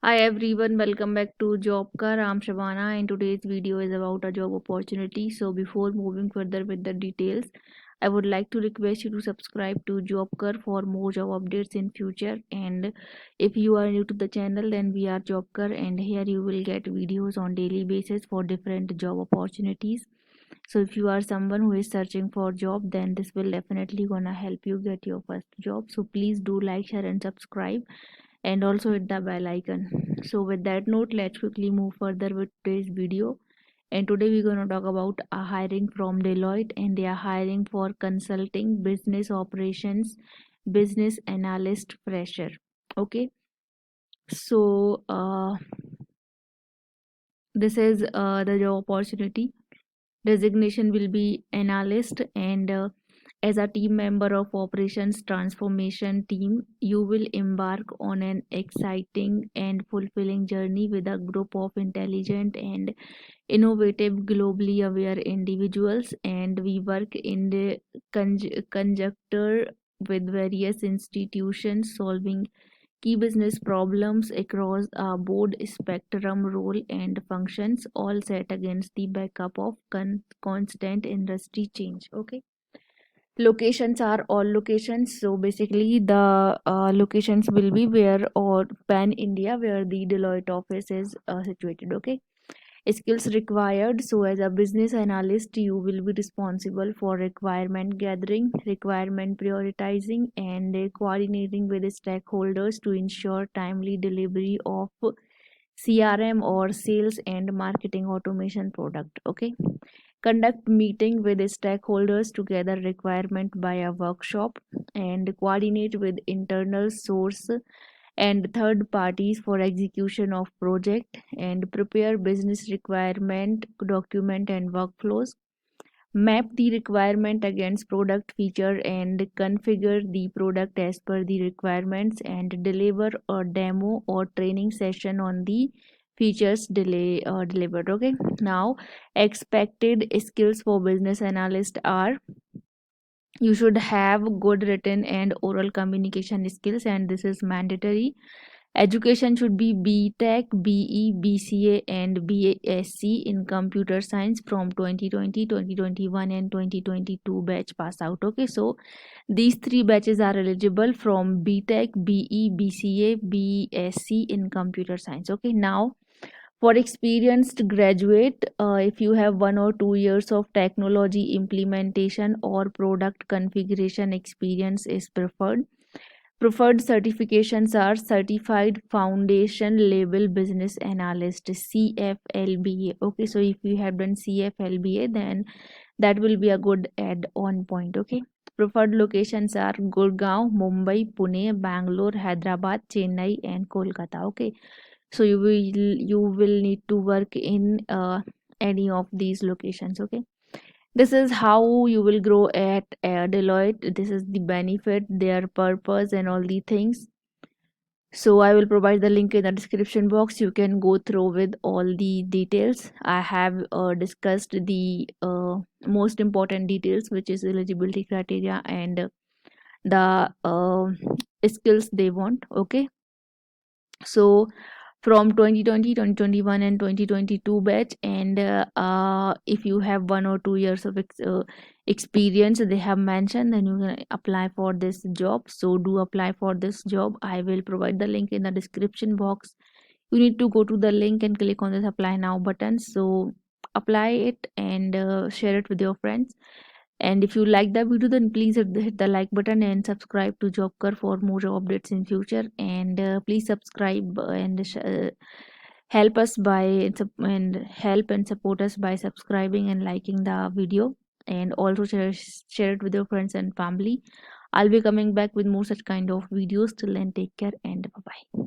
Hi everyone, welcome back to Jobkar. I'm Shabana and today's video is about a job opportunity. So before moving further with the details, I would like to request you to subscribe to Jobkar for more job updates in future. And if you are new to the channel, then we are Jobkar and here you will get videos on daily basis for different job opportunities. So if you are someone who is searching for job, then this will definitely gonna help you get your first job. So please do like, share and subscribe and also hit the bell icon. So with that note, let's quickly move further with today's video. And today we're going to talk about a hiring from Deloitte, and they are hiring for consulting, business operations, business analyst, fresher. Okay, so this is the job opportunity. Designation will be analyst, and as a team member of operations transformation team, you will embark on an exciting and fulfilling journey with a group of intelligent and innovative, globally aware individuals, and we work in the conjecture with various institutions solving key business problems across a broad spectrum role and functions, all set against the backdrop of constant industry change. Okay, locations are all locations, so basically the locations will be where or pan India where the Deloitte office is situated. Okay, skills required. So as a business analyst, you will be responsible for requirement gathering, requirement prioritizing, and coordinating with stakeholders to ensure timely delivery of CRM or sales and marketing automation product. Okay, conduct meeting with stakeholders to gather requirement by a workshop and coordinate with internal source and third parties for execution of project and prepare business requirement document and workflows, map the requirement against product feature and configure the product as per the requirements, and deliver a demo or training session on the features delivered. Okay, now expected skills for business analyst are: you should have good written and oral communication skills, and this is mandatory. Education should be BTech, BE, BCA, and BSc in computer science from 2020, 2021, and 2022 batch pass out. Okay, so these three batches are eligible from BTech, BE, BCA, BSc in computer science. Okay, now for experienced graduate, if you have 1 or 2 years of technology implementation or product configuration experience is preferred. Preferred certifications are Certified Foundation Level Business Analyst, CFLBA. Okay, so if you have done CFLBA, then that will be a good add-on point. Okay, preferred locations are Gurgaon, Mumbai, Pune, Bangalore, Hyderabad, Chennai, and Kolkata. Okay, so you will need to work in any of these locations. Okay, this is how you will grow at Deloitte. This is the benefit, their purpose, and all the things. So I will provide the link in the description box. You can go through with all the details. I have discussed the most important details, which is eligibility criteria and the skills they want. Okay, so from 2020, 2021, and 2022 batch, and if you have 1 or 2 years of experience they have mentioned, then you can apply for this job. So do apply for this job. I will provide the link in the description box. You need to go to the link and click on this apply now button. So apply it and share it with your friends. And if you like the video, then please hit the like button and subscribe to Jobker for more job updates in future. And please subscribe and help us by and help and support us by subscribing and liking the video. And also share it with your friends and family. I'll be coming back with more such kind of videos. Till then, take care and bye bye.